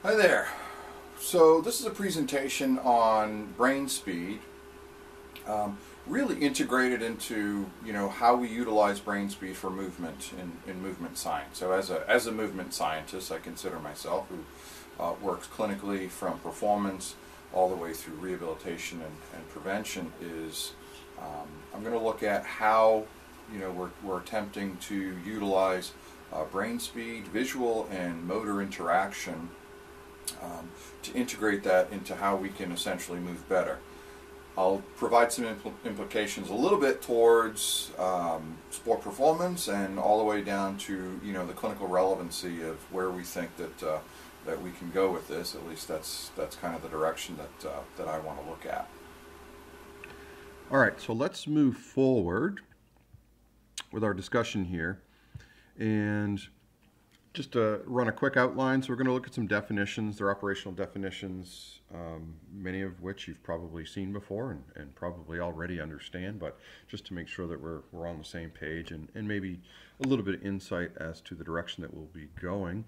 Hi there. So this is a presentation on brain speed, really integrated into how we utilize brain speed for movement in movement science. So as a movement scientist, I consider myself who works clinically from performance all the way through rehabilitation and prevention. I'm going to look at how we're attempting to utilize brain speed, visual and motor interaction to integrate that into how we can essentially move better. I'll provide some implications a little bit towards sport performance and all the way down to the clinical relevancy of where we think that we can go with this. At least that's kind of the direction that I want to look at. All right, so let's move forward with our discussion here, and just to run a quick outline. So we're going to look at some definitions. They're operational definitions, many of which you've probably seen before and probably already understand, but just to make sure that we're on the same page and maybe a little bit of insight as to the direction that we'll be going.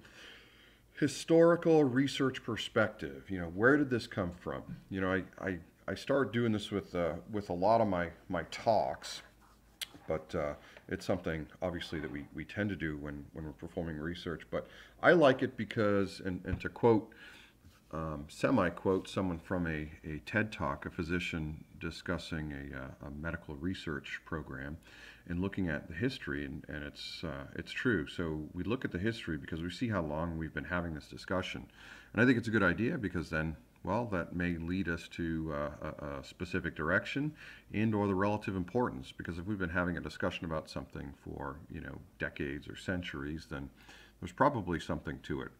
Historical research perspective. Where did this come from? I started doing this with a lot of my talks, but it's something obviously that we tend to do when we're performing research. But I like it because, and to quote, semi-quote someone from a TED Talk, a physician discussing a medical research program and looking at the history, and it's true. So we look at the history because we see how long we've been having this discussion. And I think it's a good idea because then, well, that may lead us to a specific direction and or the relative importance, because if we've been having a discussion about something for decades or centuries, then there's probably something to it.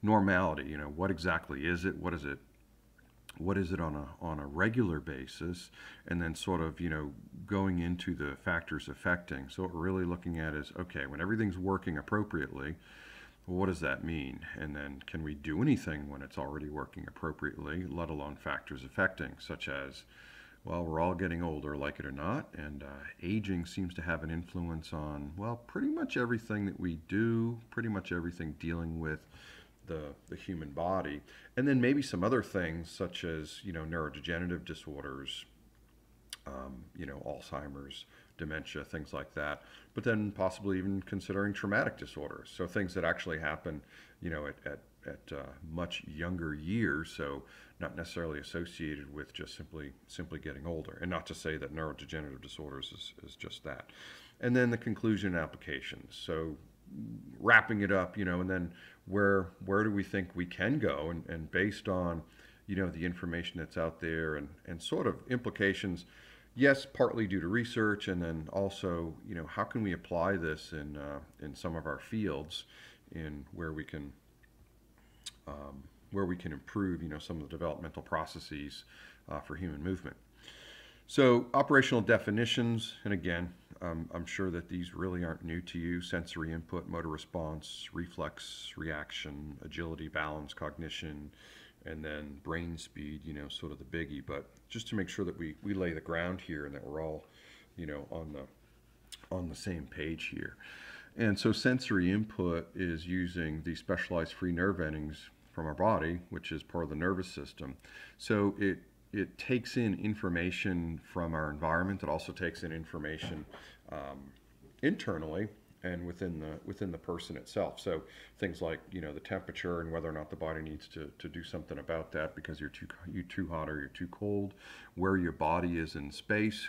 Normality, what exactly is it? What is it on a regular basis? And then sort of going into the factors affecting. So what we're really looking at is, okay, when everything's working appropriately, well, what does that mean? And then can we do anything when it's already working appropriately, let alone factors affecting, such as, well, we're all getting older, like it or not, and aging seems to have an influence on, well, pretty much everything that we do, pretty much everything dealing with the human body. And then maybe some other things such as, neurodegenerative disorders, Alzheimer's, dementia, things like that, but then possibly even considering traumatic disorders. So things that actually happen, at much younger years, so not necessarily associated with just simply getting older. And not to say that neurodegenerative disorders is just that. And then the conclusion and applications. So wrapping it up, and then where do we think we can go? And based on, the information that's out there and sort of implications. Yes, partly due to research, and then also, how can we apply this in some of our fields, in where we can improve, some of the developmental processes for human movement. So operational definitions, and again, I'm sure that these really aren't new to you: sensory input, motor response, reflex, reaction, agility, balance, cognition, and then brain speed, sort of the biggie. But just to make sure that we lay the ground here and that we're all, on the same page here. And so sensory input is using the specialized free nerve endings from our body, which is part of the nervous system. So it takes in information from our environment. It also takes in information internally and within the person itself. So things like the temperature and whether or not the body needs to do something about that because you're too hot or you're too cold, where your body is in space.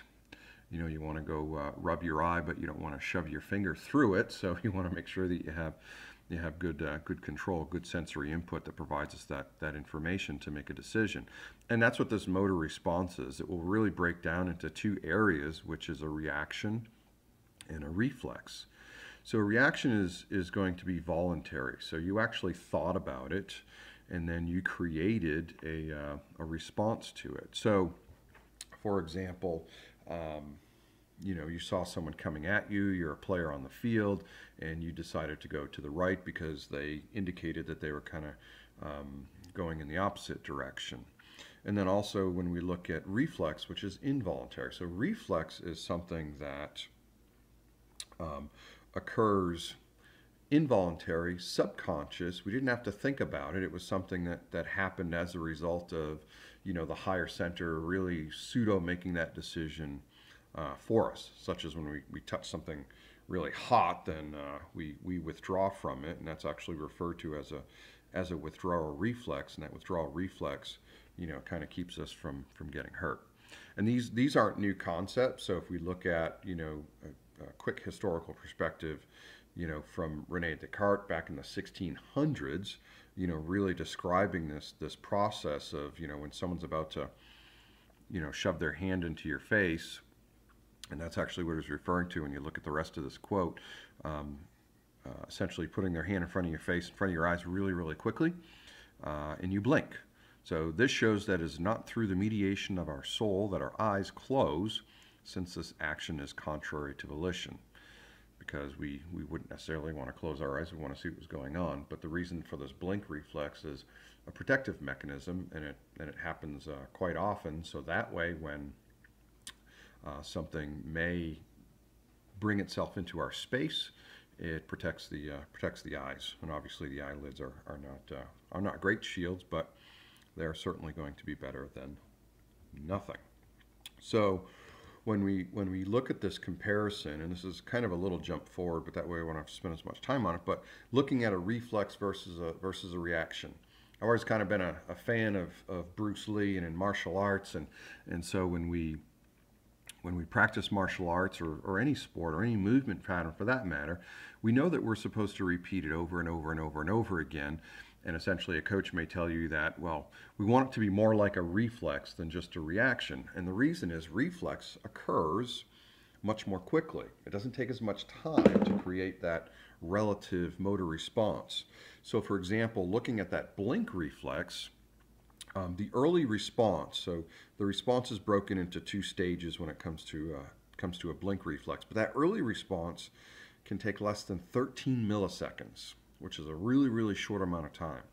You want to go rub your eye, but you don't want to shove your finger through it. So you want to make sure that you have good control, good sensory input that provides us that information to make a decision. And that's what this motor response is. It will really break down into two areas, which is a reaction and a reflex. So a reaction is going to be voluntary. So you actually thought about it, and then you created a response to it. So, for example, you saw someone coming at you, you're a player on the field, and you decided to go to the right because they indicated that they were kind of going in the opposite direction. And then also when we look at reflex, which is involuntary. So reflex is something that occurs involuntary, subconscious. We didn't have to think about it. It was something that happened as a result of, the higher center really pseudo making that decision for us, such as when we touch something really hot, then we withdraw from it, and that's actually referred to as a withdrawal reflex, and that withdrawal reflex, kind of keeps us from getting hurt. And these aren't new concepts. So if we look at, a quick historical perspective, from Rene Descartes back in the 1600s, really describing this process of, when someone's about to, shove their hand into your face, and that's actually what he's referring to when you look at the rest of this quote, essentially putting their hand in front of your face, in front of your eyes really, really quickly, and you blink. So this shows that it is not through the mediation of our soul that our eyes close, since this action is contrary to volition. Because we wouldn't necessarily want to close our eyes, we want to see what's going on. But the reason for this blink reflex is a protective mechanism, and it happens quite often. So that way, when something may bring itself into our space, it protects the eyes. And obviously, the eyelids are not great shields, but they're certainly going to be better than nothing. So when we look at this comparison, and this is kind of a little jump forward, but that way I won't have to spend as much time on it, but looking at a reflex versus a reaction. I've always kind of been a fan of Bruce Lee and in martial arts, and so when we practice martial arts or any sport or any movement pattern for that matter, we know that we're supposed to repeat it over and over and over and over again. And essentially a coach may tell you that, well, we want it to be more like a reflex than just a reaction. And the reason is reflex occurs much more quickly. It doesn't take as much time to create that relative motor response. So for example, looking at that blink reflex, the early response, so the response is broken into two stages when it comes to a blink reflex, but that early response can take less than 13 milliseconds, which is a really, really short amount of time.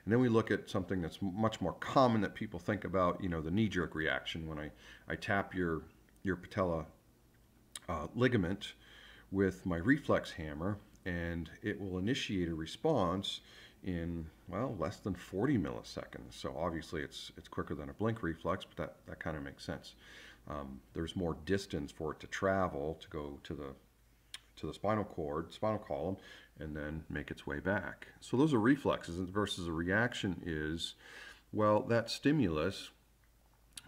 And then we look at something that's much more common that people think about, the knee-jerk reaction. When I tap your patella ligament with my reflex hammer, and it will initiate a response in, well, less than 40 milliseconds. So obviously it's quicker than a blink reflex, but that kind of makes sense. There's more distance for it to travel to go to the spinal column, and then make its way back. So those are reflexes, versus a reaction is, well, that stimulus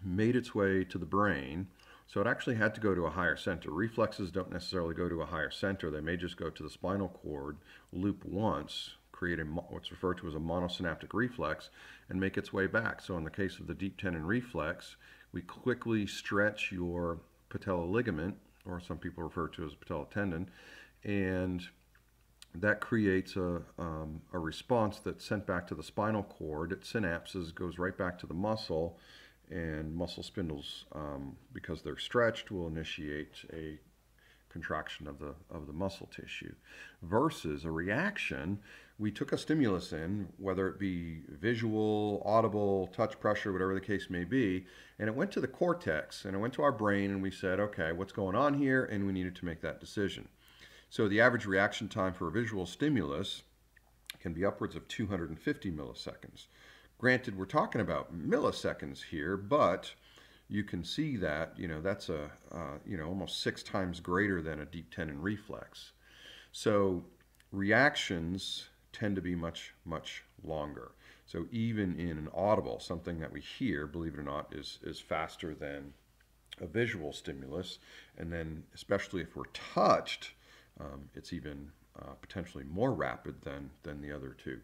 made its way to the brain, so it actually had to go to a higher center. Reflexes don't necessarily go to a higher center. They may just go to the spinal cord, loop once, create what's referred to as a monosynaptic reflex, and make its way back. So in the case of the deep tendon reflex, we quickly stretch your patella ligament, or some people refer to as patella tendon, and that creates a response that's sent back to the spinal cord. It synapses, goes right back to the muscle, and muscle spindles, because they're stretched, will initiate a contraction of the muscle tissue. Versus a reaction, we took a stimulus in, whether it be visual, audible, touch, pressure, whatever the case may be, and it went to the cortex, and it went to our brain, and we said, okay, what's going on here? And we needed to make that decision. So the average reaction time for a visual stimulus can be upwards of 250 milliseconds. Granted, we're talking about milliseconds here, but you can see that, that's almost 6 times greater than a deep tendon reflex. So reactions tend to be much, much longer. So even in an audible, something that we hear, believe it or not, is faster than a visual stimulus. And then especially if we're touched, it's even potentially more rapid than the other two.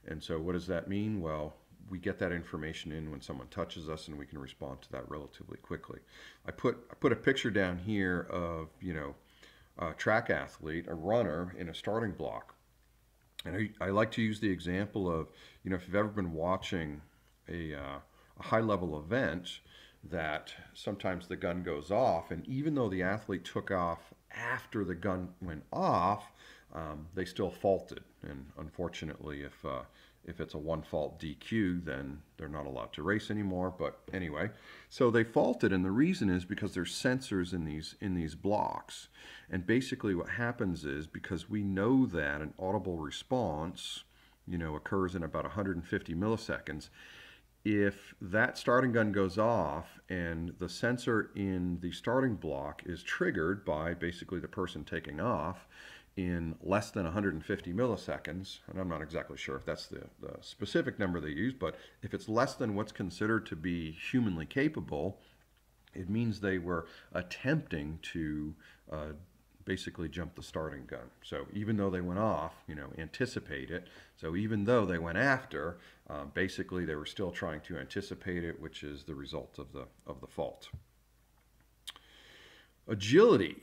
And so what does that mean? Well, we get that information in when someone touches us, and we can respond to that relatively quickly. I put a picture down here of, a track athlete, a runner in a starting block. And I like to use the example of, if you've ever been watching a high-level event, that sometimes the gun goes off, and even though the athlete took off after the gun went off, they still faulted. And unfortunately, If it's a one fault DQ, then they're not allowed to race anymore. But anyway, so they faulted, and the reason is because there's sensors in these blocks. And basically what happens is, because we know that an audible response, occurs in about 150 milliseconds, if that starting gun goes off and the sensor in the starting block is triggered by basically the person taking off in less than 150 milliseconds, and I'm not exactly sure if that's the specific number they use, but if it's less than what's considered to be humanly capable, it means they were attempting to basically jump the starting gun. So even though they went off, anticipate it. So even though they went after, basically they were still trying to anticipate it, which is the result of the fault. Agility,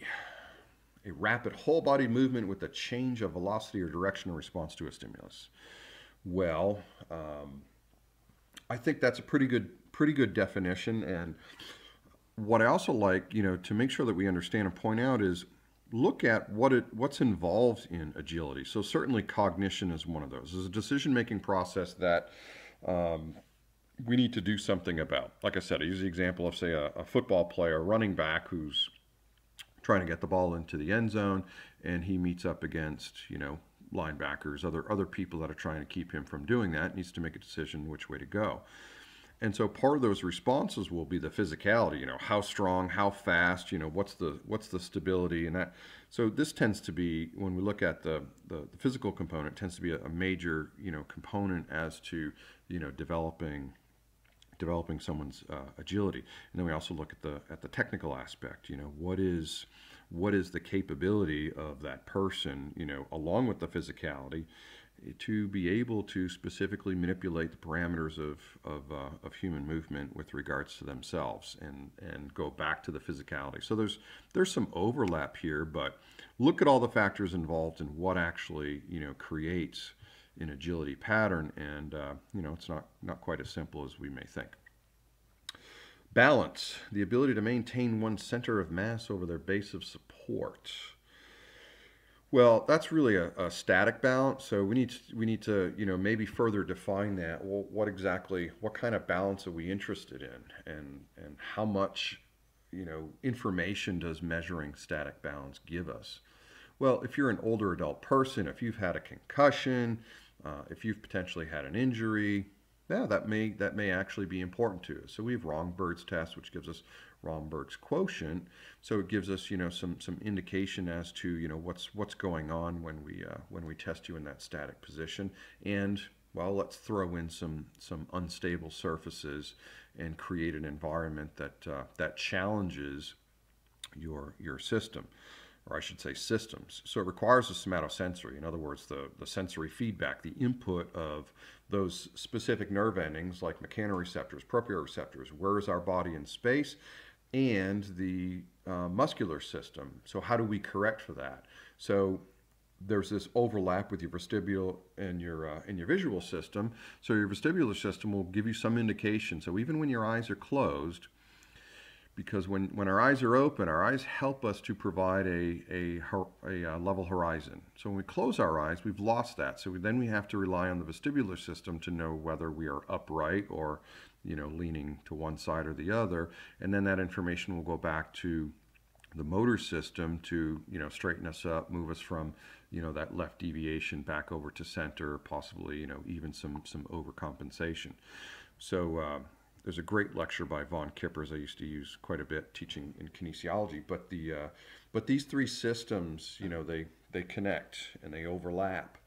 a rapid whole body movement with a change of velocity or direction in response to a stimulus. Well, I think that's a pretty good definition. And what I also like, to make sure that we understand and point out is, look at what's involved in agility. So certainly cognition is one of those. It's a decision-making process that we need to do something about. Like I said, I use the example of, say, a football player, running back, who's trying to get the ball into the end zone, and he meets up against, linebackers, other people that are trying to keep him from doing that. Needs to make a decision which way to go. And so part of those responses will be the physicality, how strong, how fast, what's the stability, and that. So this tends to be, when we look at the physical component, tends to be a major, component as to, developing someone's agility. And then we also look at the technical aspect. What is the capability of that person, along with the physicality, to be able to specifically manipulate the parameters of human movement with regards to themselves, and go back to the physicality. So there's some overlap here, but look at all the factors involved in what actually creates an agility pattern, and it's not quite as simple as we may think. Balance, the ability to maintain one's center of mass over their base of support. Well, that's really a static balance. So we need to maybe further define that. Well, what kind of balance are we interested in, and how much information does measuring static balance give us? Well, if you're an older adult person, if you've had a concussion, if you've potentially had an injury, yeah, that may actually be important to us. So we have Romberg's test, which gives us Romberg's quotient. So it gives us some indication as to what's going on when we test you in that static position. And well, let's throw in some unstable surfaces and create an environment that challenges your system, or I should say systems. So it requires a somatosensory. In other words, the sensory feedback, the input of those specific nerve endings like mechanoreceptors, proprioceptors, where is our body in space, and the muscular system. So how do we correct for that? So there's this overlap with your vestibular and your visual system. So your vestibular system will give you some indication. So even when your eyes are closed, because when our eyes are open, our eyes help us to provide a level horizon. So when we close our eyes, we've lost that. So then we have to rely on the vestibular system to know whether we are upright or leaning to one side or the other. And then that information will go back to the motor system to straighten us up, move us from that left deviation back over to center, possibly even some overcompensation. So there's a great lecture by Von Kippers I used to use quite a bit teaching in kinesiology. But these three systems, they connect and they overlap.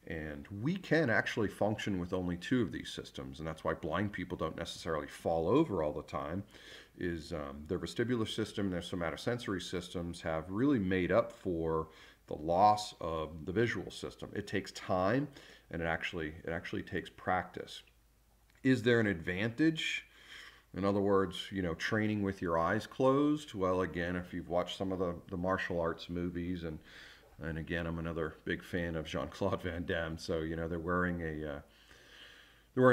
And we can actually function with only two of these systems, and that's why blind people don't necessarily fall over all the time, is their vestibular system and their somatosensory systems have really made up for the loss of the visual system. It takes time, and it actually takes practice. Is there an advantage? In other words, training with your eyes closed? Well, again, if you've watched some of the martial arts movies, and again, I'm another big fan of Jean-Claude Van Damme. So they're wearing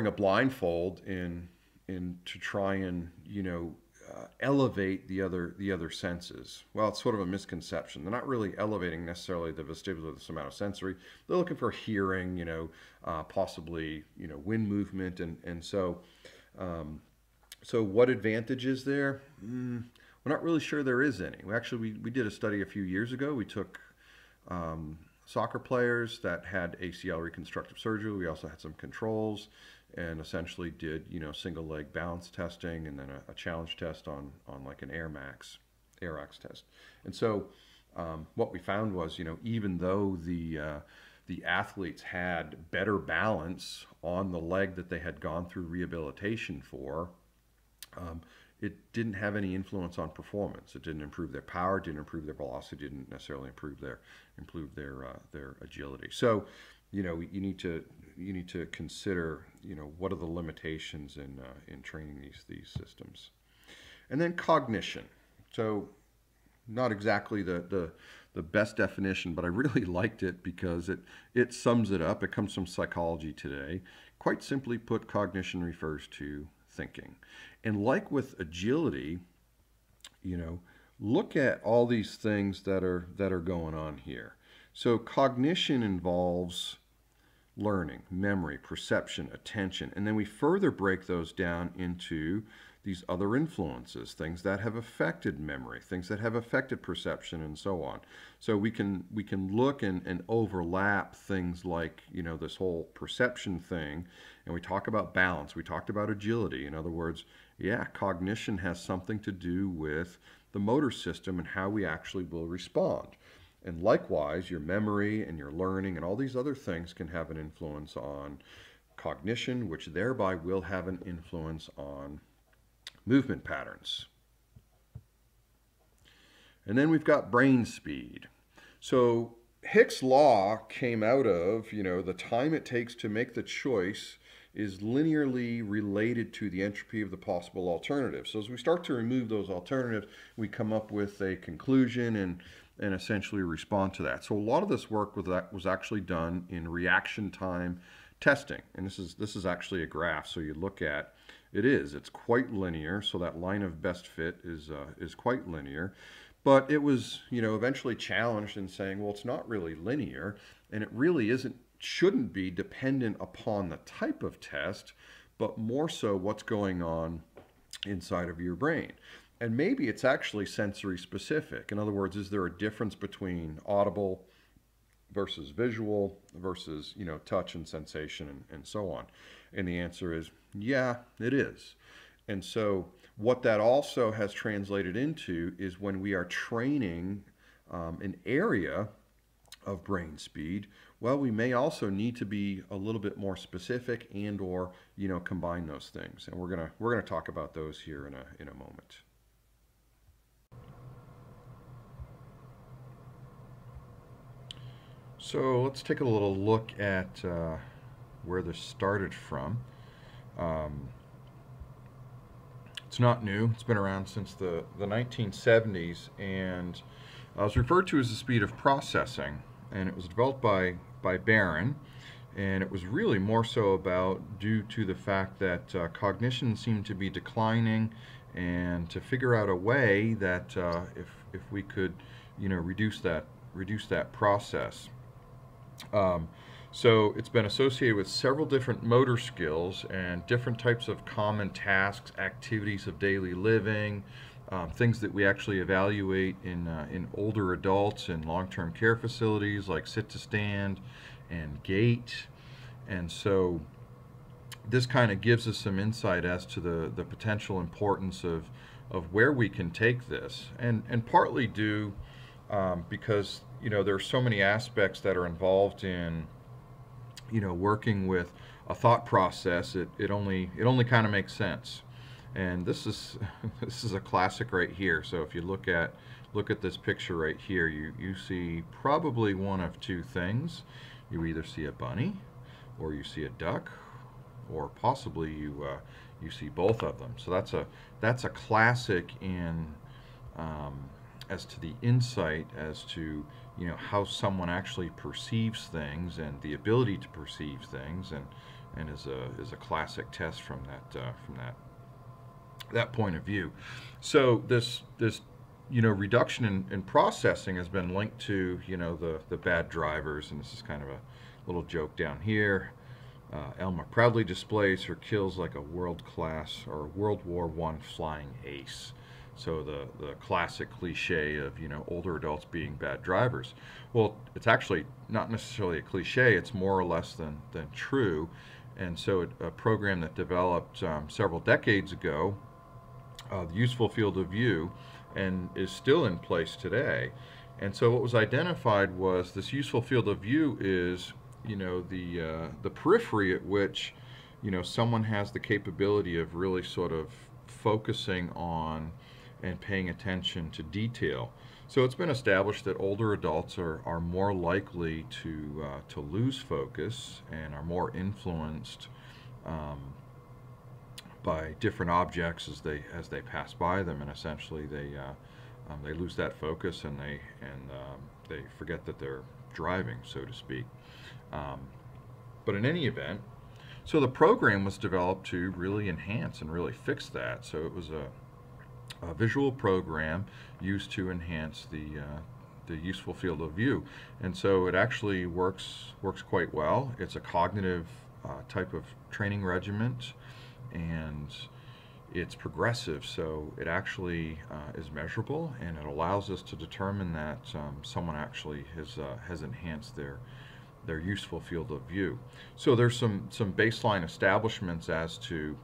a blindfold to try and elevate the other senses. Well, it's sort of a misconception. They're not really elevating necessarily the vestibular, the somatosensory. They're looking for hearing, possibly, wind movement, and so. So what advantage is there? We're not really sure there is any. We did a study a few years ago. We took soccer players that had ACL reconstructive surgery. We also had some controls, and essentially did single leg balance testing, and then a challenge test on like an AirMax test. And so what we found was even though the athletes had better balance on the leg that they had gone through rehabilitation for, it didn't have any influence on performance. It didn't improve their power, didn't improve their velocity, didn't necessarily improve their agility. So, you need to consider what are the limitations in training these systems. And then cognition. So, not exactly the best definition, but I really liked it because it sums it up. It comes from Psychology Today. Quite simply put, cognition refers to thinking. And like with agility, look at all these things that are going on here. So cognition involves learning, memory, perception, attention, and then we further break those down into these other influences, things that have affected memory, things that have affected perception, and so on. So we can look and overlap things like this whole perception thing, and we talk about balance, we talked about agility. In other words, yeah, cognition has something to do with the motor system and how we actually will respond. And likewise, your memory and your learning and all these other things can have an influence on cognition, which thereby will have an influence on movement patterns. And then we've got brain speed. So Hicks' law came out of, the time it takes to make the choice is linearly related to the entropy of the possible alternatives. So as we start to remove those alternatives, we come up with a conclusion and essentially respond to that. So a lot of this work was actually done in reaction time testing. And this is actually a graph. So you look at it's quite linear. So that line of best fit is quite linear. But it was, eventually challenged in saying, well, it's not really linear, and it really shouldn't be dependent upon the type of test, but more so what's going on inside of your brain. And maybe it's actually sensory specific. In other words, is there a difference between audible versus visual versus, touch and sensation and so on? And the answer is, yeah, it is. And so what that also has translated into is when we are training an area of brain speed, well, we may also need to be a little bit more specific and or combine those things. And we're gonna talk about those here in a moment. So let's take a little look at where this started from. It's not new. It's been around since the 1970s, and it was referred to as the speed of processing, and it was developed by Barron, and it was really more so due to the fact that cognition seemed to be declining, and to figure out a way that if we could reduce that process. So it's been associated with several different motor skills and different types of common tasks, activities of daily living, things that we actually evaluate in older adults in long-term care facilities like sit to stand and gait. And so this kind of gives us some insight as to the potential importance of where we can take this, and partly due because there are so many aspects that are involved in working with a thought process. It only kind of makes sense. And this is a classic right here. So if you look at this picture right here, you see probably one of two things. You either see a bunny, or you see a duck, or possibly you see both of them. So that's a classic in as to the insight as to how someone actually perceives things and the ability to perceive things, and is a classic test from that that point of view. So this reduction in processing has been linked to the bad drivers, and this is kind of a little joke down here. Elma proudly displays her kills like a world-class or World War I flying ace. So the classic cliche of older adults being bad drivers. Well, it's actually not necessarily a cliche. It's more or less than true. And so a program that developed several decades ago, the useful field of view, and is still in place today. And so what was identified was this useful field of view is the periphery at which someone has the capability of really sort of focusing on and paying attention to detail. So it's been established that older adults are more likely to lose focus and are more influenced by different objects as they pass by them, and essentially they lose that focus and they forget that they're driving, so to speak. But in any event, so the program was developed to really enhance and really fix that. So it was a visual program used to enhance the useful field of view, and so it actually works quite well. It's a cognitive type of training regiment, and it's progressive, so it actually is measurable, and it allows us to determine that someone actually has enhanced their useful field of view. So there's some baseline establishments as to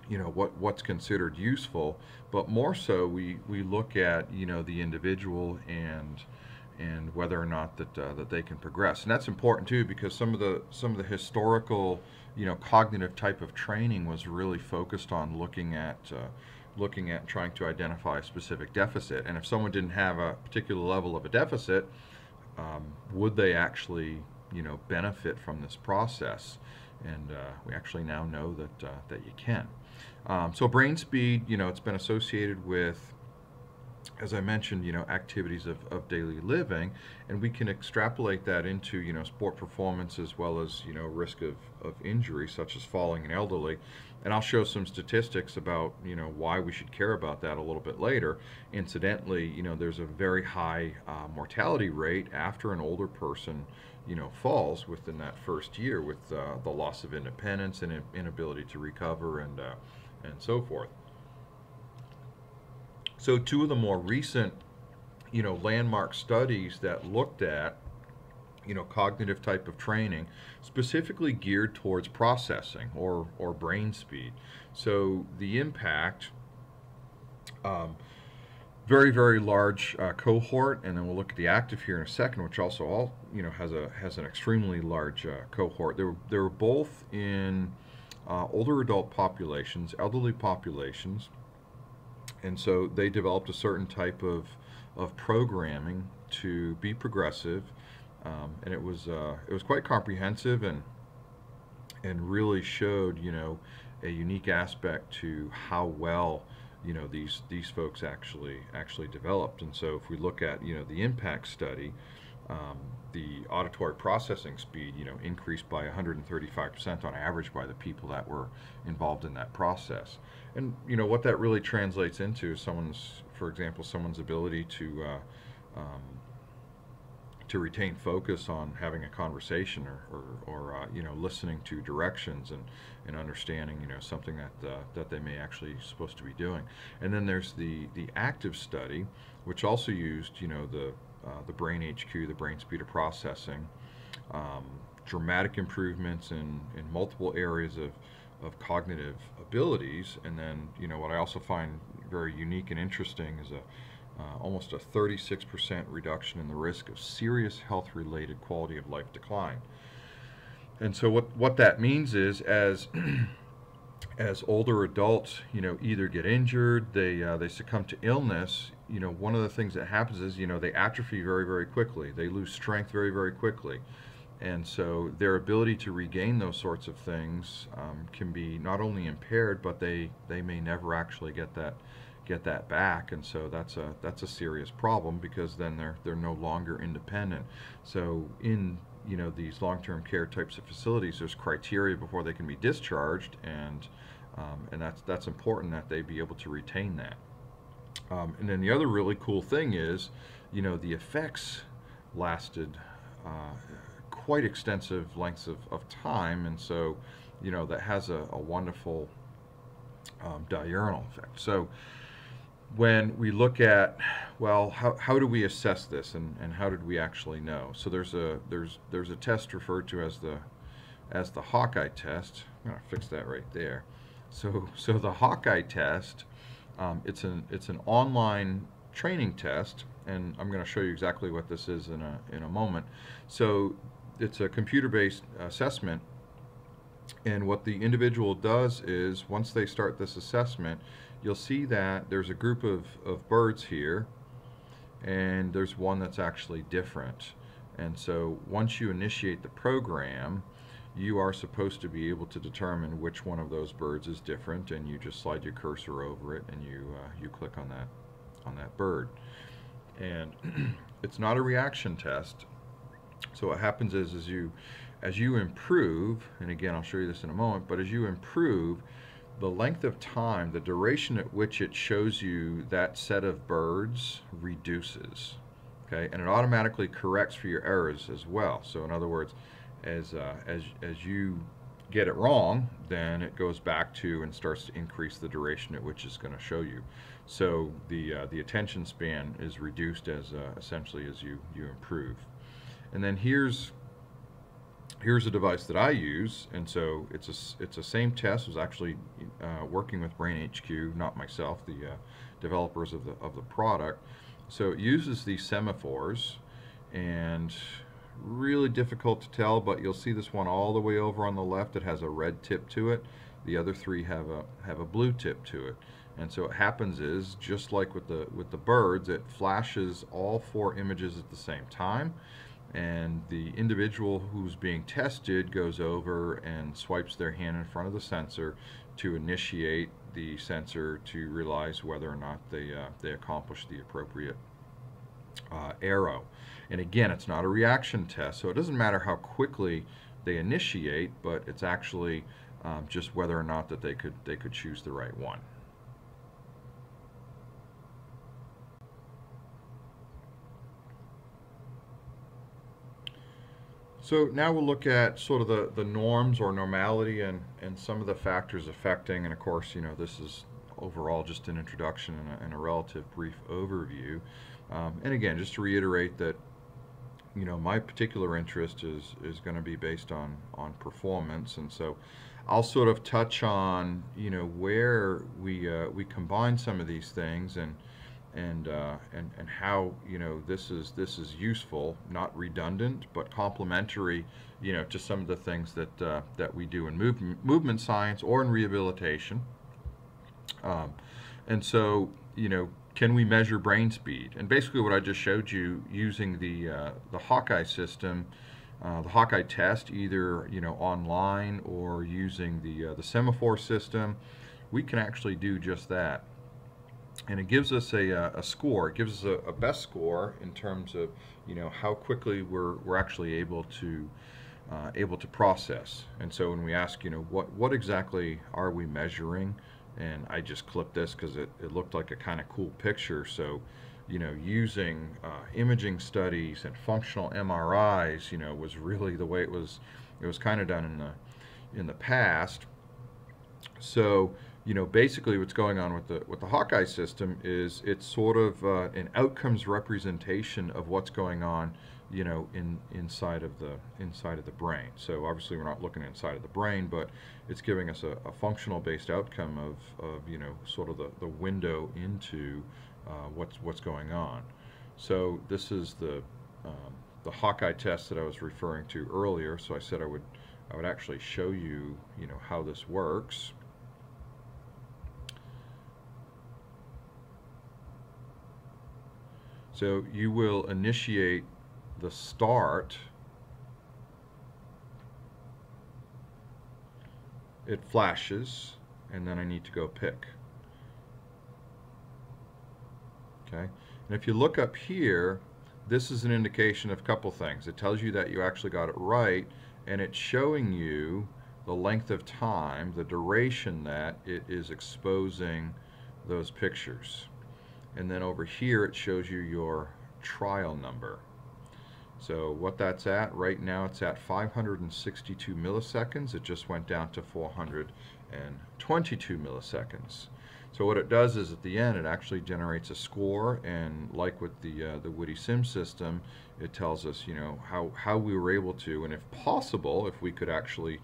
what's considered useful, but more so we look at the individual and whether or not that they can progress. And that's important too, because some of the historical cognitive type of training was really focused on looking at trying to identify a specific deficit, and if someone didn't have a particular level of a deficit, would they actually benefit from this process? And we actually now know that you can. So brain speed, it's been associated with, as I mentioned, activities of daily living, and we can extrapolate that into sport performance as well as risk of injury, such as falling in elderly. And I'll show some statistics about why we should care about that a little bit later. Incidentally, there's a very high mortality rate after an older person falls within that first year, with the loss of independence and inability to recover and so forth. So two of the more recent, landmark studies that looked at, cognitive type of training, specifically geared towards processing or brain speed. So the impact, very, very large cohort, and then we'll look at the active here in a second, which also has an extremely large cohort. They were both in older adult populations, elderly populations. And so they developed a certain type of programming to be progressive, and it was quite comprehensive and really showed a unique aspect to how well these folks actually developed. And so if we look at the impact study, the auditory processing speed increased by 135% on average by the people that were involved in that process. And what that really translates into is for example, someone's ability to retain focus on having a conversation or listening to directions and understanding something that they may actually supposed to be doing. And then there's the active study, which also used the BrainHQ, the brain speed of processing, dramatic improvements in multiple areas of cognitive abilities. And then what I also find very unique and interesting is almost a 36% reduction in the risk of serious health-related quality of life decline. And so what that means is, as older adults either get injured, they succumb to illness, one of the things that happens is they atrophy very, very quickly. They lose strength very, very quickly. And so their ability to regain those sorts of things can be not only impaired, but they may never actually get that back. And so that's a serious problem, because then they're no longer independent. So in these long-term care types of facilities, there's criteria before they can be discharged, and And that's important that they be able to retain that. And then the other really cool thing is, the effects lasted quite extensive lengths of time, and so, that has a wonderful diurnal effect. So when we look at, well, how do we assess this, and how did we actually know? So there's a test referred to as the Hawkeye test. I'm going to fix that right there. So the Hawkeye test, it's an online training test, and I'm going to show you exactly what this is in a moment. So it's a computer-based assessment, and what the individual does is, once they start this assessment, you'll see that there's a group of birds here, and there's one that's actually different. And so once you initiate the program, you are supposed to be able to determine which one of those birds is different, and you just slide your cursor over it, and you click on that bird. And it's not a reaction test. So what happens is as you improve, and again I'll show you this in a moment, but as you improve, the length of time, the duration at which it shows you that set of birds reduces. Okay, and it automatically corrects for your errors as well. So in other words, as you get it wrong, then it goes back to and starts to increase the duration at which it's going to show you. So the attention span is reduced as essentially as you improve. And then here's a device that I use, and so it's a same test. It was actually working with BrainHQ, not myself, the developers of the product. So it uses these semaphores, and really difficult to tell, but you'll see this one all the way over on the left. It has a red tip to it. The other three have a blue tip to it. And so what happens is, just like with the birds, it flashes all 4 images at the same time, and the individual who's being tested goes over and swipes their hand in front of the sensor to initiate the sensor to realize whether or not they accomplish the appropriate arrow. And again, it's not a reaction test, so it doesn't matter how quickly they initiate, but it's actually just whether or not that they could choose the right one. So now we'll look at sort of the norms or normality and some of the factors affecting, and of course, this is overall just an introduction and a relative brief overview. And again, just to reiterate that, my particular interest is going to be based on performance, and so I'll sort of touch on, where we combine some of these things and how this is useful, not redundant, but complementary, to some of the things that we do in movement science or in rehabilitation. And so, can we measure brain speed? And basically, what I just showed you using the Hawkeye system, the Hawkeye test, either online or using the semaphore system, we can actually do just that. And it gives us a score. It gives us a best score in terms of how quickly we're actually able to process. And so when we ask what exactly are we measuring, and I just clipped this because it looked like a kind of cool picture. So using imaging studies and functional MRIs was really the way it was kind of done in the past. So basically what's going on with the Hawkeye system is it's sort of an outcomes representation of what's going on, inside of the brain. So obviously we're not looking inside of the brain, but it's giving us a functional based outcome of sort of the window into what's going on. So this is the Hawkeye test that I was referring to earlier. So I said I would actually show you how this works. So you will initiate the start. It flashes, and then I need to go pick. Okay, and if you look up here, this is an indication of a couple things. It tells you that you actually got it right, and it's showing you the length of time, the duration that it is exposing those pictures. And then over here it shows you your trial number. So what that's at, right now it's at 562 milliseconds. It just went down to 422 milliseconds. So what it does is at the end it actually generates a score, and like with the WITTYSem system, it tells us, you know, how we were able to, and if possible, if we could actually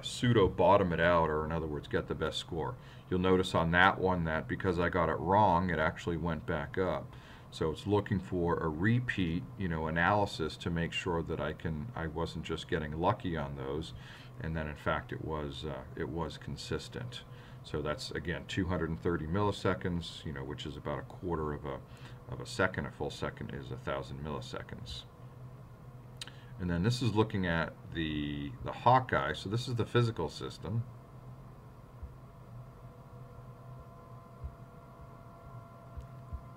pseudo bottom it out, or in other words get the best score. You'll notice on that one that because I got it wrong, it actually went back up. So it's looking for a repeat, you know, analysis to make sure that I wasn't just getting lucky on those, and then in fact it was consistent. So that's again 230 milliseconds, you know, which is about a quarter of a second. A full second is 1,000 milliseconds. And then this is looking at the Hawkeye. So this is the physical system.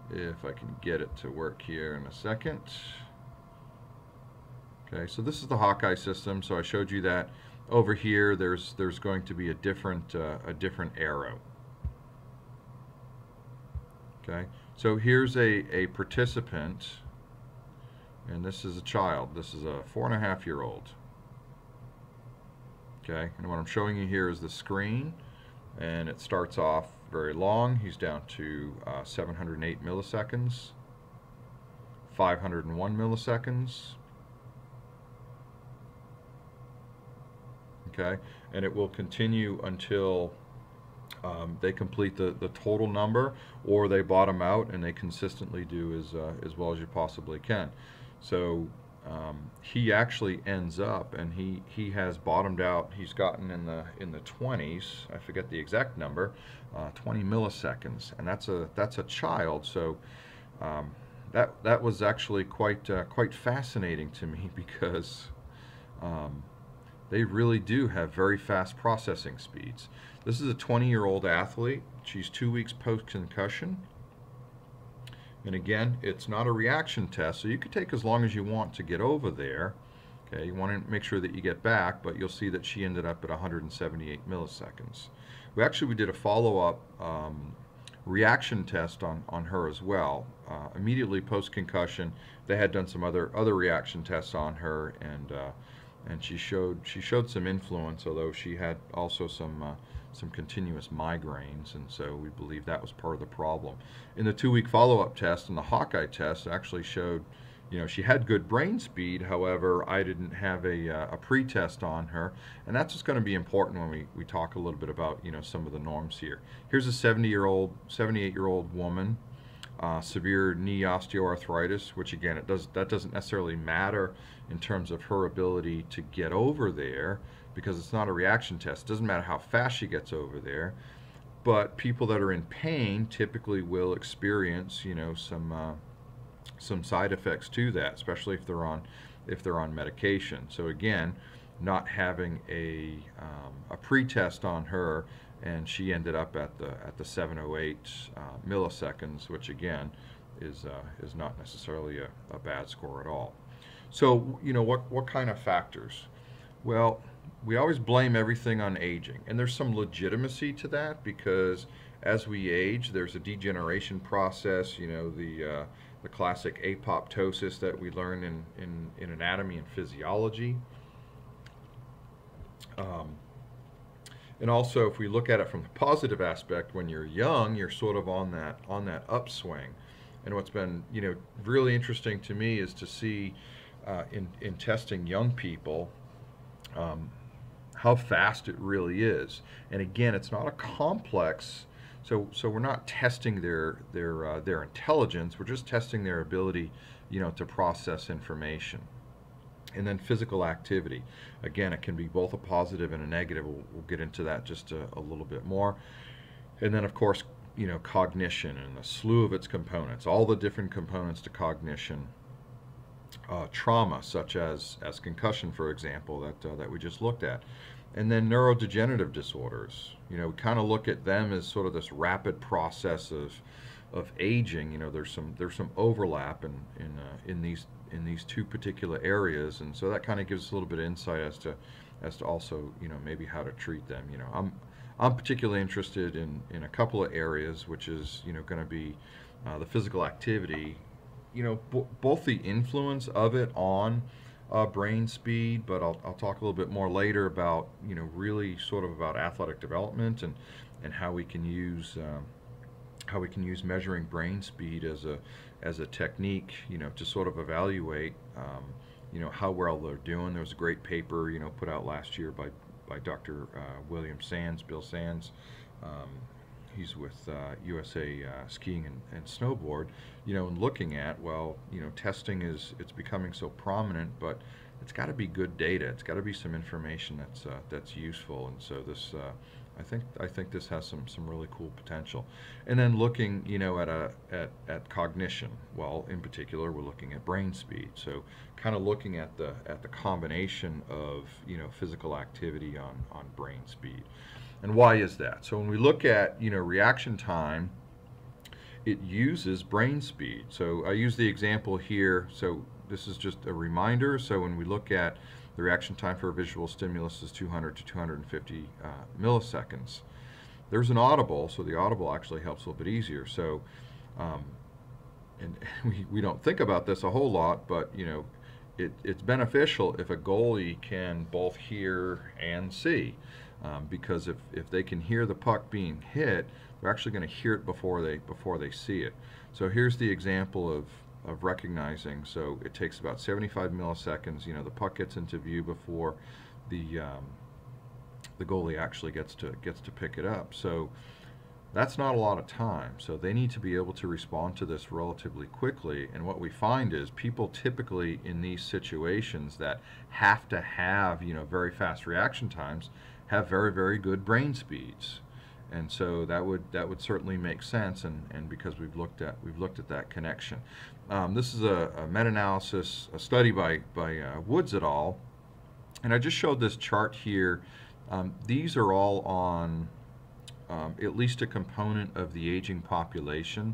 If I can get it to work here in a second. Okay, so this is the Hawkeye system. So I showed you that over here there's going to be a different arrow. Okay, so here's a participant, and this is a child. This is a 4.5-year-old. Okay, and what I'm showing you here is the screen, and it starts off very long. He's down to 708 milliseconds, 501 milliseconds. Okay, and it will continue until they complete the total number, or they bottom out and they consistently do as well as you possibly can. So he actually ends up, and he has bottomed out. He's gotten in the 20s. I forget the exact number, 20 milliseconds, and that's a child. So that was actually quite fascinating to me, because they really do have very fast processing speeds. This is a 20-year-old athlete. She's 2 weeks post-concussion. And again, it's not a reaction test, so you could take as long as you want to get over there. Okay, you want to make sure that you get back, but you'll see that she ended up at 178 milliseconds. We did a follow-up reaction test on her as well. Immediately post-concussion, they had done some other reaction tests on her, and she showed some influence, although she had also some continuous migraines, and so we believe that was part of the problem. In the 2-week follow-up test, and the Hawkeye test actually showed, you know, she had good brain speed. However, I didn't have a pre-test on her, and that's just going to be important when we talk a little bit about, you know, some of the norms here. Here's a 78-year-old woman, severe knee osteoarthritis, which again, that doesn't necessarily matter in terms of her ability to get over there, because it's not a reaction test. It doesn't matter how fast she gets over there, but people that are in pain typically will experience, you know, some side effects to that, especially if they're on medication. So again, not having a pre-test on her, and she ended up at the 708 milliseconds, which again is not necessarily a bad score at all. So, you know, what kind of factors? Well, we always blame everything on aging, and there's some legitimacy to that, because as we age, there's a degeneration process. You know, the classic apoptosis that we learn in anatomy and physiology. And also, if we look at it from the positive aspect, when you're young, you're sort of on that upswing. And what's been, you know, really interesting to me is to see in testing young people how fast it really is. And again, it's not a complex. So we're not testing their intelligence. We're just testing their ability, you know, to process information. And then physical activity. Again, it can be both a positive and a negative. We'll get into that just a little bit more. And then, of course, you know, cognition and a slew of its components, all the different components to cognition. Trauma, such as concussion, for example, that we just looked at. And then neurodegenerative disorders. You know, we kind of look at them as sort of this rapid process of aging. You know, there's some overlap in these two particular areas, and so that kind of gives us a little bit of insight as to also, maybe how to treat them. I'm particularly interested in a couple of areas, which is, going to be the physical activity, both the influence of it on brain speed, but I'll talk a little bit more later about, really sort of about athletic development and how we can use measuring brain speed as a technique, to sort of evaluate, how well they're doing. There was a great paper, put out last year by Dr. William Sands, Bill Sands. He's with USA Skiing and Snowboard, and looking at, well, testing it's becoming so prominent, but it's got to be good data. It's got to be some information that's useful, and so this, I think this has some really cool potential. And then looking, at cognition. Well, in particular, we're looking at brain speed. So kind of looking at the combination of, physical activity on brain speed. And why is that? So when we look at, reaction time, it uses brain speed. So I use the example here. So this is just a reminder. So when we look at the reaction time for a visual stimulus is 200 to 250 milliseconds. There's an audible, so the audible actually helps a little bit easier. So, and we don't think about this a whole lot, but it's beneficial if a goalie can both hear and see. Because if they can hear the puck being hit, they're actually going to hear it before they see it. So here's the example of recognizing. So it takes about 75 milliseconds. The puck gets into view before the goalie actually gets to pick it up. So that's not a lot of time. So they need to be able to respond to this relatively quickly. And what we find is people typically in these situations that have to have very fast reaction times have very, very good brain speeds. And so that would certainly make sense, and because we've looked at that connection. This is a meta-analysis, a study by Woods et al. And I just showed this chart here. These are all on at least a component of the aging population.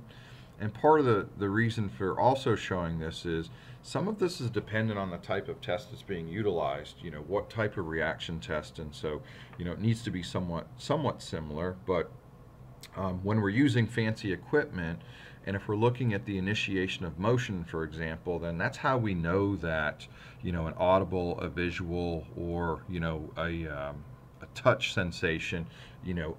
And part of the reason for also showing this is some of this is dependent on the type of test that's being utilized, what type of reaction test, and so, it needs to be somewhat similar, but when we're using fancy equipment, and if we're looking at the initiation of motion, for example, then that's how we know that, an audible, a visual, or, a touch sensation,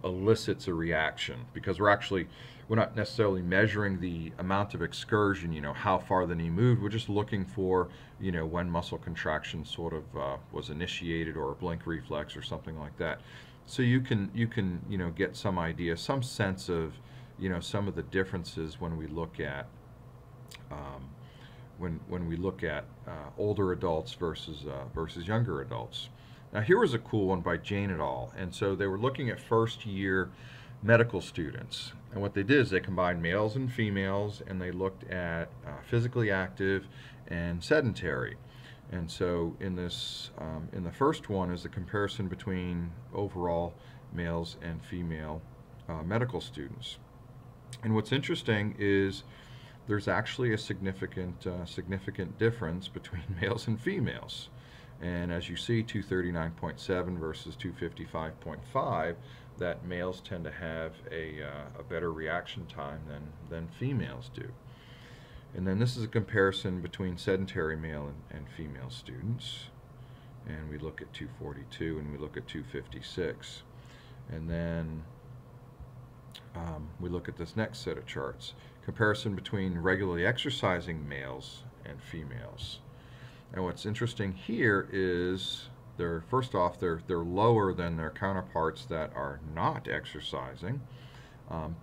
elicits a reaction, because we're not necessarily measuring the amount of excursion, how far the knee moved. We're just looking for, when muscle contraction sort of was initiated, or a blink reflex or something like that. So you can get some idea, some sense of, some of the differences when we look at when we look at older adults versus younger adults. Now here was a cool one by Jane et al. And so they were looking at first-year medical students. And what they did is they combined males and females, and they looked at physically active and sedentary. And so in this, in the first one is the comparison between overall males and female medical students. And what's interesting is there's actually a significant difference between males and females. And as you see, 239.7 versus 255.5, that males tend to have a better reaction time than females do. And then this is a comparison between sedentary male and female students. And we look at 242 and we look at 256. And then we look at this next set of charts. Comparison between regularly exercising males and females. And what's interesting here is first off, they're lower than their counterparts that are not exercising,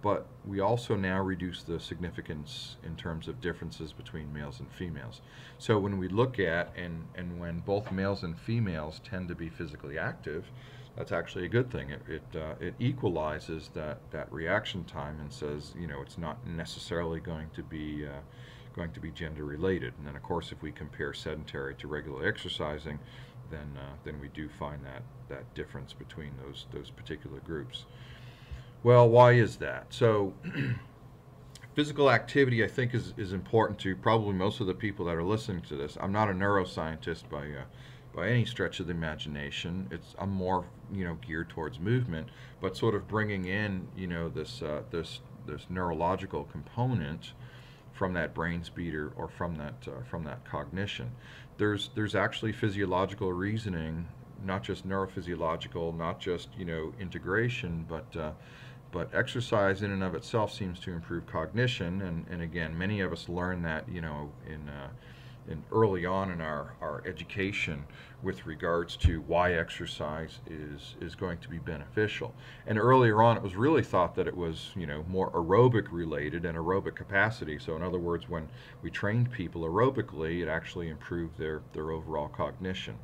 but we also now reduce the significance in terms of differences between males and females. So when we look at, and when both males and females tend to be physically active, that's actually a good thing. It equalizes that reaction time and says, it's not necessarily going to be gender related. And then of course, if we compare sedentary to regular exercising, then we do find that difference between those particular groups. Well, why is that? So physical activity, I think, is important to probably most of the people that are listening to this. I'm not a neuroscientist by by any stretch of the imagination. I'm more, geared towards movement, but sort of bringing in, this neurological component from that brain speed or from that cognition. There's actually physiological reasoning, not just neurophysiological, not just integration, but exercise in and of itself seems to improve cognition. And again, many of us learn that in early on in our education with regards to why exercise is going to be beneficial. And earlier on, it was really thought that it was more aerobic related and aerobic capacity. So in other words, when we trained people aerobically, it actually improved their overall cognition.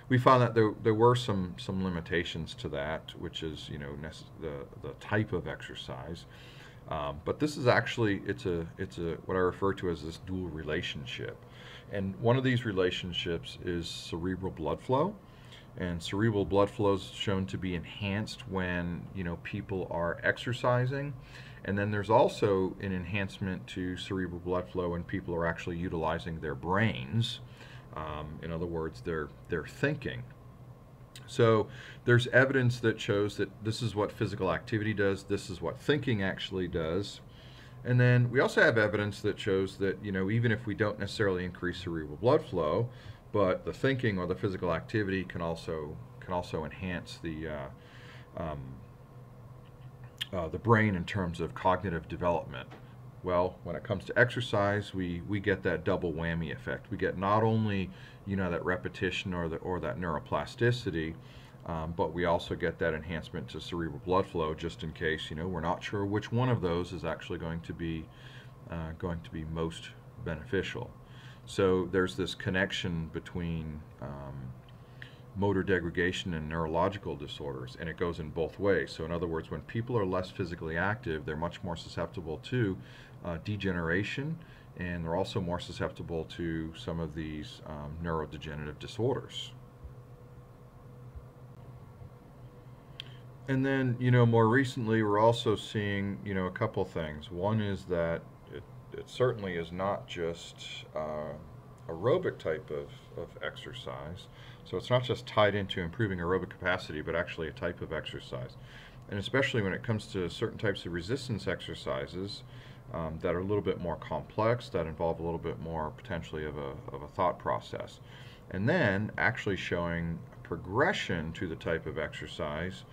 We found that there were some limitations to that, which is the type of exercise. But this is actually it's a what I refer to as this dual relationship, and one of these relationships is cerebral blood flow, and cerebral blood flow is shown to be enhanced when people are exercising, and then there's also an enhancement to cerebral blood flow when people are actually utilizing their brains. In other words, they're thinking. So there's evidence that shows that this is what physical activity does, this is what thinking actually does. And then we also have evidence that shows that even if we don't necessarily increase cerebral blood flow, but the thinking or the physical activity can also enhance the brain in terms of cognitive development. Well, when it comes to exercise, we get that double whammy effect. We get not only that repetition or that neuroplasticity, but we also get that enhancement to cerebral blood flow, just in case we're not sure which one of those is actually going to be most beneficial. So there's this connection between motor degradation and neurological disorders, and it goes in both ways. So in other words, when people are less physically active, they're much more susceptible to degeneration, and they're also more susceptible to some of these neurodegenerative disorders. And then, more recently, we're also seeing, a couple things. One is that it certainly is not just aerobic type of exercise. So it's not just tied into improving aerobic capacity, but actually a type of exercise. And especially when it comes to certain types of resistance exercises that are a little bit more complex, that involve a little bit more potentially of a thought process. And then actually showing progression to the type of exercise,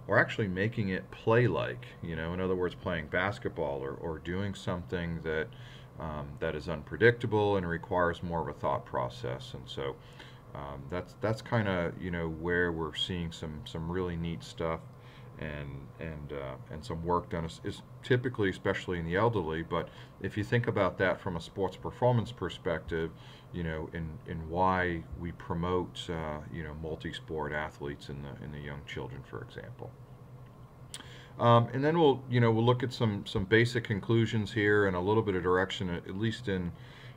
or actually making it play-like, in other words, playing basketball or doing something that is unpredictable and requires more of a thought process. And so that's kind of where we're seeing some really neat stuff and some work done is typically, especially in the elderly. But if you think about that from a sports performance perspective, in why we promote multi-sport athletes in the young children, for example. And then we'll look at some basic conclusions here and a little bit of direction, at least in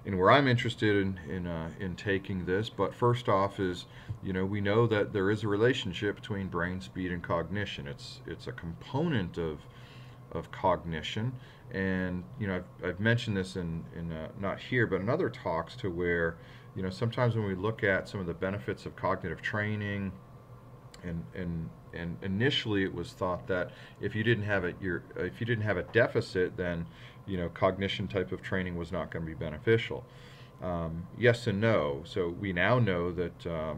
where I'm interested in taking this. But first off is, we know that there is a relationship between brain speed and cognition. It's a component of cognition, and I've mentioned this in not here but in other talks, to where sometimes when we look at some of the benefits of cognitive training, and initially it was thought that if you didn't have a deficit, then cognition type of training was not going to be beneficial. Yes and no. So we now know that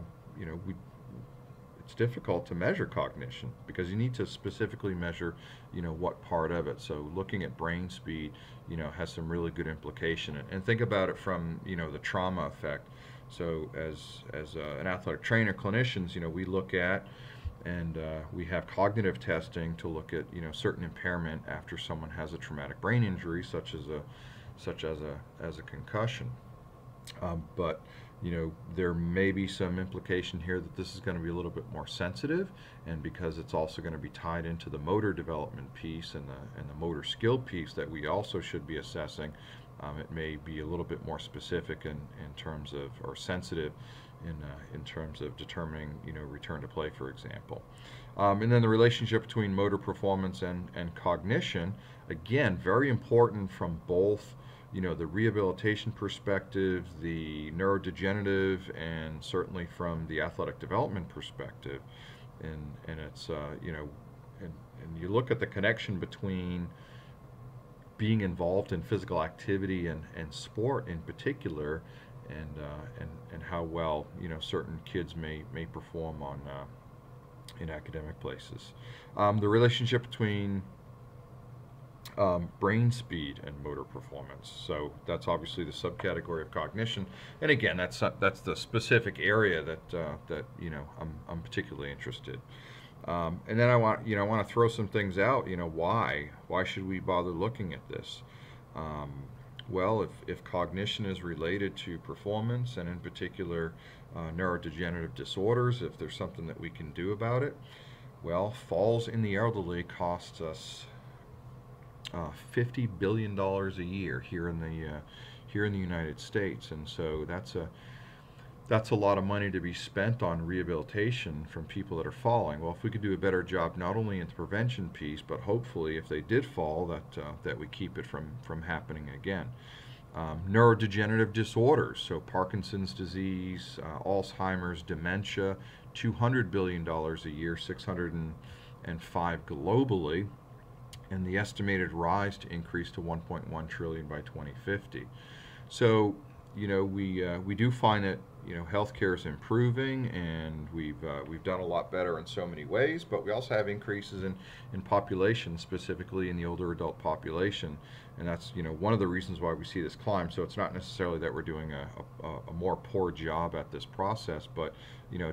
it's difficult to measure cognition because you need to specifically measure what part of it. So looking at brain speed has some really good implication, and think about it from the trauma effect. So as an athletic trainer, clinicians, we look at and we have cognitive testing to look at certain impairment after someone has a traumatic brain injury, such as a concussion. But there may be some implication here that this is going to be a little bit more sensitive, and because it's also going to be tied into the motor development piece and the motor skill piece that we also should be assessing, it may be a little bit more specific in terms of, or sensitive in terms of determining return to play, for example. And then the relationship between motor performance and cognition, again, very important from both the rehabilitation perspective, the neurodegenerative, and certainly from the athletic development perspective. And it's, and you look at the connection between being involved in physical activity and sport in particular, and how well certain kids may perform on in academic places. The relationship between brain speed and motor performance. So that's obviously the subcategory of cognition, and again, that's the specific area that I'm particularly interested. And then I want to throw some things out. Why should we bother looking at this? Well, if cognition is related to performance, and in particular neurodegenerative disorders, if there's something that we can do about it, well, falls in the elderly costs us $50 billion a year here in the United States, and so that's a lot of money to be spent on rehabilitation from people that are falling. Well, if we could do a better job not only in the prevention piece, but hopefully if they did fall, that we keep it from happening again. Neurodegenerative disorders, so Parkinson's disease, Alzheimer's, dementia, $200 billion a year, 605 globally, and the estimated rise to increase to 1.1 trillion by 2050. So, we do find that healthcare is improving, and we've done a lot better in so many ways, but we also have increases in population, specifically in the older adult population, and that's one of the reasons why we see this climb. So it's not necessarily that we're doing a more poor job at this process, but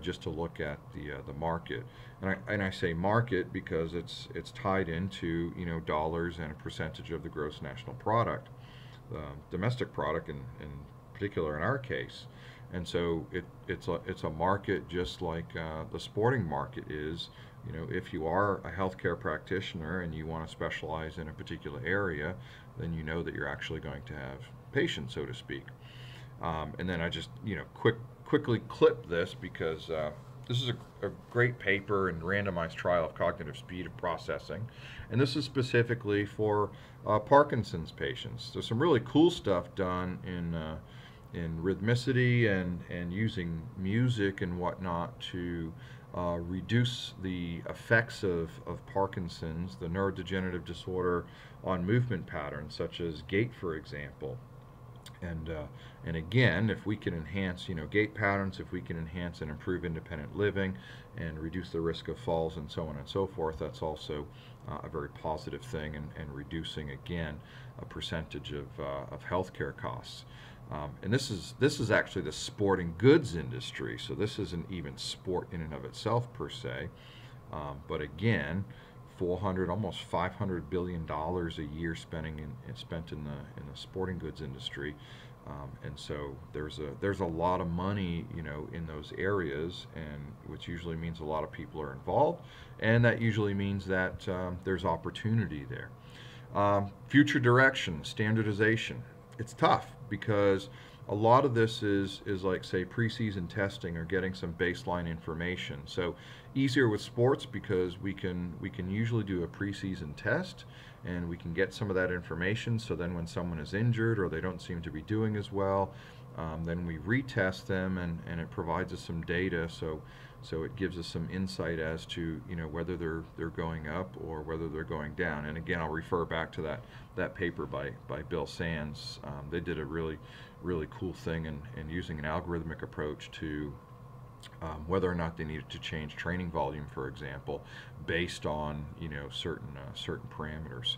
just to look at the market, and I say market because it's tied into dollars and a percentage of the gross national product, domestic product in particular in our case. And so it's a market just like the sporting market is. If you are a healthcare practitioner and you want to specialize in a particular area, then you know that you're actually going to have patients, so to speak. And then I just quickly clip this because this is a great paper in randomized trial of cognitive speed of processing, and this is specifically for Parkinson's patients. There's some really cool stuff done in rhythmicity and using music and whatnot to reduce the effects of Parkinson's, the neurodegenerative disorder, on movement patterns such as gait, for example. And again, if we can enhance gait patterns, if we can enhance and improve independent living and reduce the risk of falls and so on and so forth, that's also a very positive thing, and reducing again a percentage of healthcare costs. And this is actually the sporting goods industry, so this isn't even sport in and of itself per se, but again, almost $500 billion a year spent in the sporting goods industry, and so there's a lot of money in those areas, and which usually means a lot of people are involved, and that usually means that there's opportunity there. Future direction, standardization. It's tough because a lot of this is like, say, preseason testing or getting some baseline information. So easier with sports because we can usually do a preseason test and we can get some of that information. So then when someone is injured or they don't seem to be doing as well, then we retest them, and it provides us some data. So it gives us some insight as to whether they're going up or whether they're going down. And again, I'll refer back to that paper by Bill Sands. They did a really cool thing in using an algorithmic approach to whether or not they needed to change training volume, for example, based on certain parameters.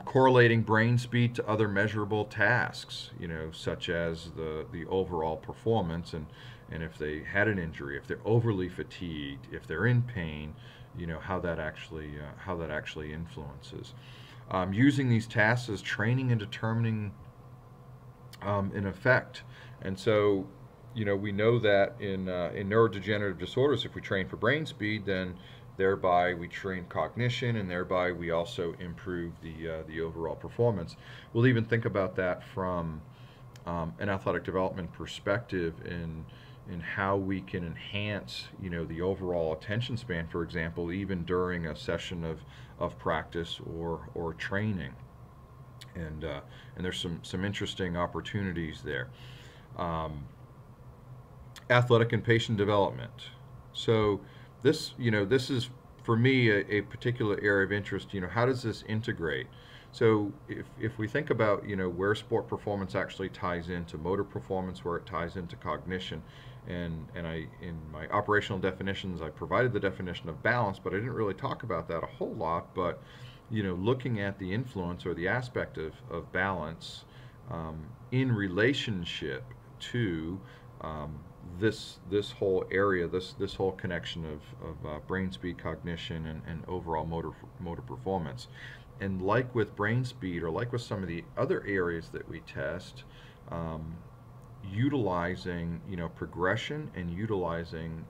Correlating brain speed to other measurable tasks, such as the overall performance, and if they had an injury, if they're overly fatigued, if they're in pain, how that actually influences. Using these tasks as training and determining an effect. And so, we know that in neurodegenerative disorders, if we train for brain speed, then thereby we train cognition, and thereby we also improve the overall performance. We'll even think about that from an athletic development perspective in how we can enhance the overall attention span, for example, even during a session of practice or training. and there's some interesting opportunities there. Athletic and patient development. So this, this is for me a particular area of interest. How does this integrate? So if we think about, where sport performance actually ties into motor performance, where it ties into cognition, and I, in my operational definitions, I provided the definition of balance, but I didn't really talk about that a whole lot. But looking at the influence or the aspect of balance in relationship to this whole area, this whole connection of brain speed, cognition, and overall motor performance. And like with brain speed, or like with some of the other areas that we test, utilizing progression and utilizing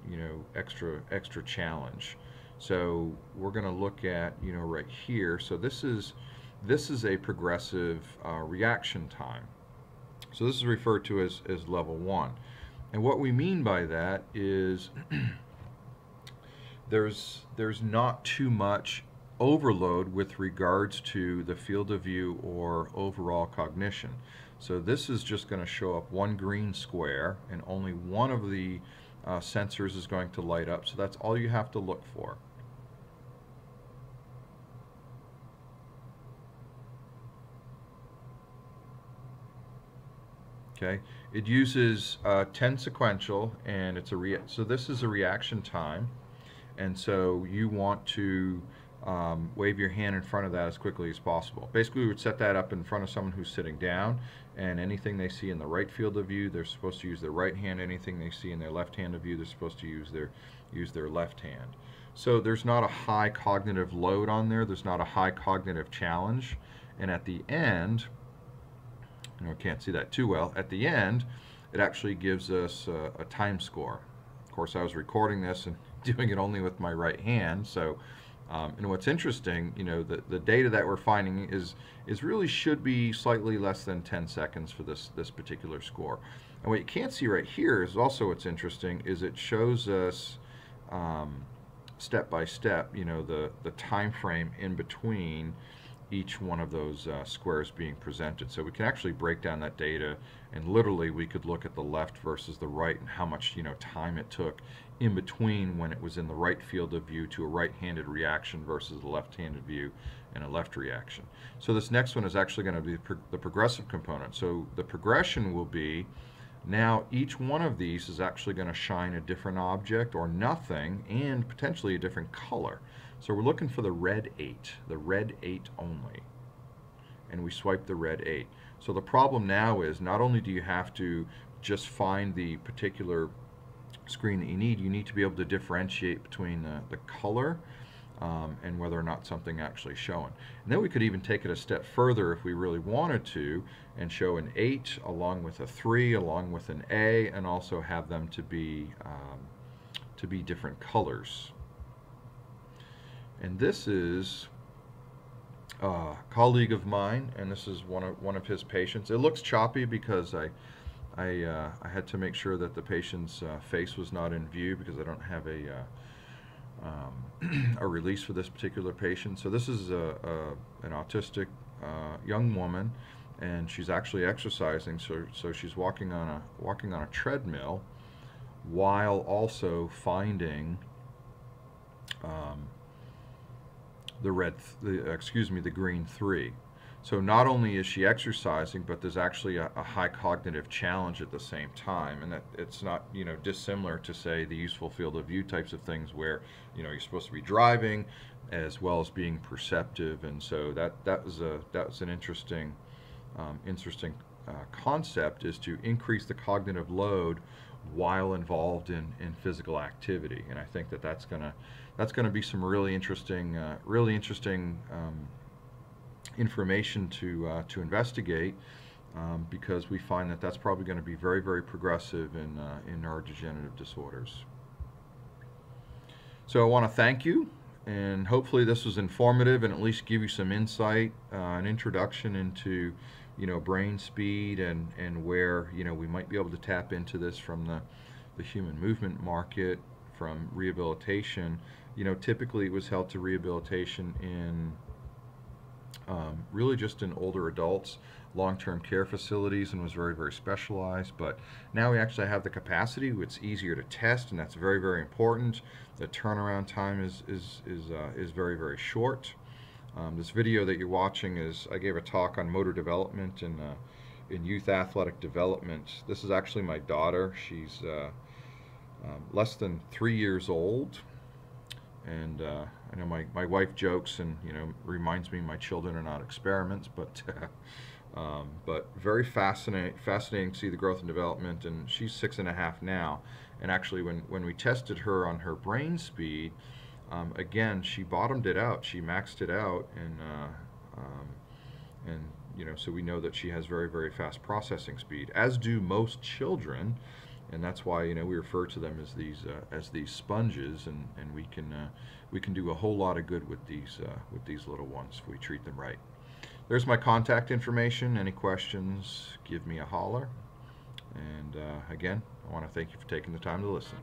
extra challenge. So we're going to look at right here. So this is a progressive reaction time. So this is referred to as level 1. And what we mean by that is there's not too much overload with regards to the field of view or overall cognition. So this is just going to show up one green square, and only one of the sensors is going to light up. So that's all you have to look for. Okay, it uses 10 sequential, and it's so this is a reaction time, and so you want to wave your hand in front of that as quickly as possible. Basically, we would set that up in front of someone who's sitting down, and anything they see in the right field of view, they're supposed to use their right hand. Anything they see in their left hand of view, they're supposed to use their left hand. So there's not a high cognitive load on there. There's not a high cognitive challenge, and at the end, can't see that too well. At the end, it actually gives us a time score. Of course, I was recording this and doing it only with my right hand. So, and what's interesting, the data that we're finding is really should be slightly less than 10 seconds for this particular score. And what you can't see right here is also what's interesting is it shows us step by step, the time frame in between each one of those squares being presented. So we can actually break down that data, and literally we could look at the left versus the right and how much time it took in between when it was in the right field of view to a right-handed reaction versus a left-handed view and a left reaction. So this next one is actually going to be the progressive component. So the progression will be, now each one of these is actually going to shine a different object or nothing, and potentially a different color. So we're looking for the red 8 only, and we swipe the red 8. So the problem now is not only do you have to just find the particular screen that you need to be able to differentiate between the color and whether or not something actually showing. And then we could even take it a step further if we really wanted to, and show an 8 along with a 3 along with an A, and also have them to be different colors. And this is a colleague of mine, and this is one of his patients. It looks choppy because I had to make sure that the patient's face was not in view, because I don't have a release for this particular patient. So this is an autistic young woman, and she's actually exercising. So she's walking on a treadmill while also finding the green 3. So not only is she exercising, but there's actually a high cognitive challenge at the same time, and that it's not dissimilar to, say, the useful field of view types of things, where you're supposed to be driving as well as being perceptive. And so that was an interesting concept, is to increase the cognitive load while involved in physical activity. And I think that's gonna be some really interesting information to investigate, because we find that that's probably going to be very, very progressive in neurodegenerative disorders. So I want to thank you, and hopefully this was informative and at least give you some insight, an introduction into brain speed, and where we might be able to tap into this from the human movement market, from rehabilitation. Typically it was held to rehabilitation in really just in older adults, long-term care facilities, and was very, very specialized. But now we actually have the capacity. It's easier to test, and that's very, very important. The turnaround time is very, very short. This video that you're watching is, I gave a talk on motor development and in youth athletic development. This is actually my daughter. She's less than 3 years old, and I know my wife jokes and reminds me my children are not experiments, but very fascinating to see the growth and development. And she's 6.5 now, and actually when we tested her on her brain speed, again, she bottomed it out. She maxed it out, and so we know that she has very, very fast processing speed, as do most children, and that's why we refer to them as these sponges, and we can do a whole lot of good with these little ones if we treat them right. There's my contact information. Any questions, give me a holler. And again, I want to thank you for taking the time to listen.